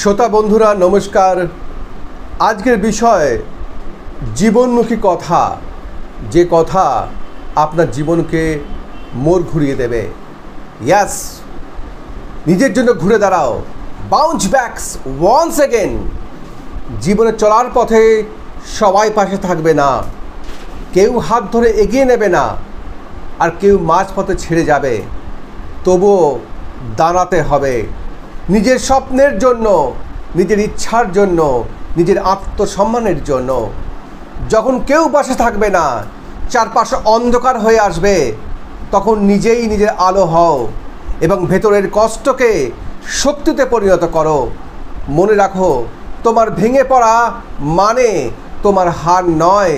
শ্রোতা বন্ধুরা নমস্কার। আজকের বিষয় জীবনমুখী কথা, যে কথা আপনার জীবনকে মোড় ঘুরিয়ে দেবে। ইয়াস, নিজের জন্য ঘুরে দাঁড়াও, বাউন্স ব্যাকস ওয়ান্স এগেন। জীবনে চলার পথে সবাই পাশে থাকবে না, কেউ হাত ধরে এগিয়ে নেবে না, আর কেউ মাঝপথে ছেড়ে যাবে। তবুও দাঁড়াতে হবে নিজের স্বপ্নের জন্য, নিজের ইচ্ছার জন্য, নিজের আত্মসম্মানের জন্য। যখন কেউ পাশে থাকবে না, চারপাশে অন্ধকার হয়ে আসবে, তখন নিজেই নিজের আলো হও এবং ভেতরের কষ্টকে শক্তিতে পরিণত করো। মনে রাখো, তোমার ভেঙে পড়া মানে তোমার হার নয়,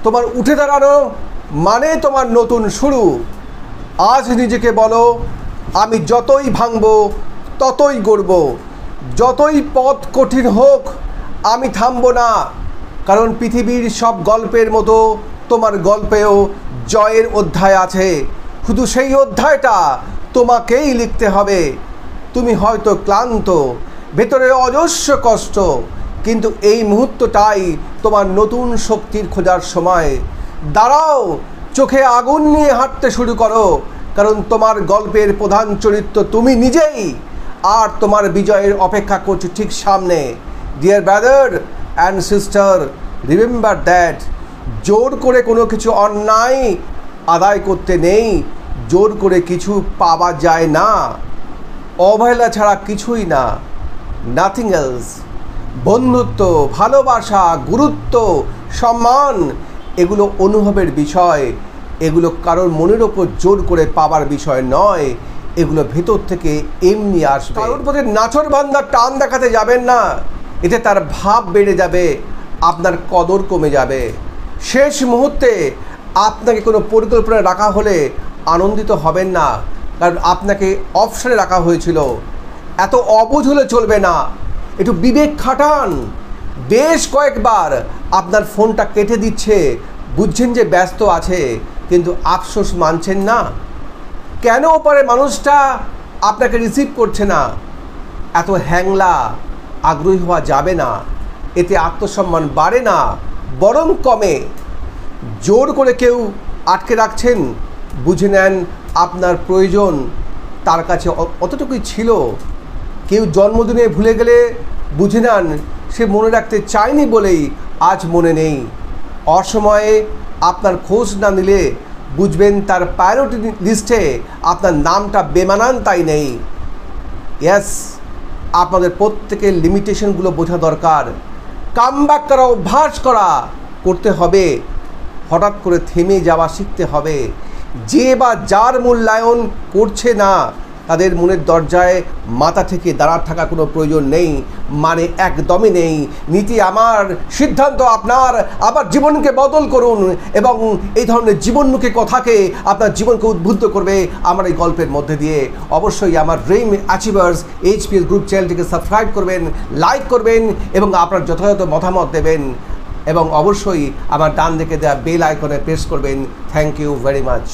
তোমার উঠে দাঁড়ানো মানে তোমার নতুন শুরু। আজ নিজেকে বলো, আমি যতই ভাঙব ততই গড়ব, যতই পথ কঠিন হোক আমি থামব না। কারণ পৃথিবীর সব গল্পের মতো তোমার গল্পেও জয়ের অধ্যায় আছে, শুধু সেই অধ্যায়টা তোমাকেই লিখতে হবে। তুমি হয়তো ক্লান্ত, ভেতরে অজস্র কষ্ট, কিন্তু এই মুহূর্তটাই তোমার নতুন শক্তির খোঁজার সময়। দাঁড়াও, চোখে আগুন নিয়ে হাঁটতে শুরু করো, কারণ তোমার গল্পের প্রধান চরিত্র তুমি নিজেই, আর তোমার বিজয়ের অপেক্ষা করছে ঠিক সামনে। Dear brother and sister, remember that জোর করে কোনো কিছু অন্যায় আদায় করতে নেই, জোর করে কিছু পাওয়া যায় না। অবহেলা ছাড়া কিছুই না, নাথিং এলস। বন্ধুত্ব, ভালোবাসা, গুরুত্ব, সম্মান এগুলো অনুভবের বিষয়, এগুলো কারোর মনের ওপর জোর করে পাওয়ার বিষয় নয়, এগুলো ভেতর থেকে এমনি আসবে। কারোর প্রতি নাছর বান্দার টান দেখাতে যাবেন না, এতে তার ভাব বেড়ে যাবে, আপনার কদর কমে যাবে। শেষ মুহূর্তে আপনাকে কোনো পরিকল্পনা রাখা হলে আনন্দিত হবেন না, কারণ আপনাকে অপশনে রাখা হয়েছিল। এত অবুঝ হলে চলবে না, একটু বিবেক খাটান। বেশ কয়েকবার আপনার ফোনটা কেটে দিচ্ছে, বুঝছেন যে ব্যস্ত আছে, কিন্তু আফসোস মানছেন না। কেন পারে মানুষটা আপনাকে রিসিভ করছে না? এত হ্যাংলা আগ্রহী হওয়া যাবে না, এতে আত্মসম্মান বাড়ে না, বরং কমে। জোর করে কেউ আটকে রাখছেন, বুঝে নেন আপনার প্রয়োজন তার কাছে অতটুকুই ছিল। কেউ জন্মদিনে ভুলে গেলে বুঝে নেন সে মনে রাখতে চায়নি বলেই আজ মনে নেই। অসময়ে আপনার খোঁজ না নিলে বুঝবেন তার প্রায়োরিটি লিস্টে আপনার নামটা বেমানান তাই নেই। ইয়েস, আপনাদের প্রত্যেকের লিমিটেশনগুলো বোঝা দরকার। কামব্যাক করা অভ্যাস করতে হবে, হঠাৎ করে থেমে যাওয়া শিখতে হবে। যে বা যার মূল্যায়ন করছে না, তাদের মনের দরজায় মাথা থেকে দাঁড়ার থাকার কোনো প্রয়োজন নেই, মানে একদমই নেই। নীতি আমার, সিদ্ধান্ত আপনার। আবার জীবনকে বদল করুন এবং এই ধরনের জীবনমুখী কথাকে আপনার জীবনকে উদ্বুদ্ধ করবে আমার এই গল্পের মধ্যে দিয়ে। অবশ্যই আমার ড্রিম অ্যাচিভার্স এইচপিএস গ্রুপ চ্যানেলটিকে সাবস্ক্রাইব করবেন, লাইক করবেন এবং আপনার যথাযথ মতামত দেবেন, এবং অবশ্যই আমার ডান দিকে দেওয়া বেল আইকনে প্রেস করবেন। Thank you very much.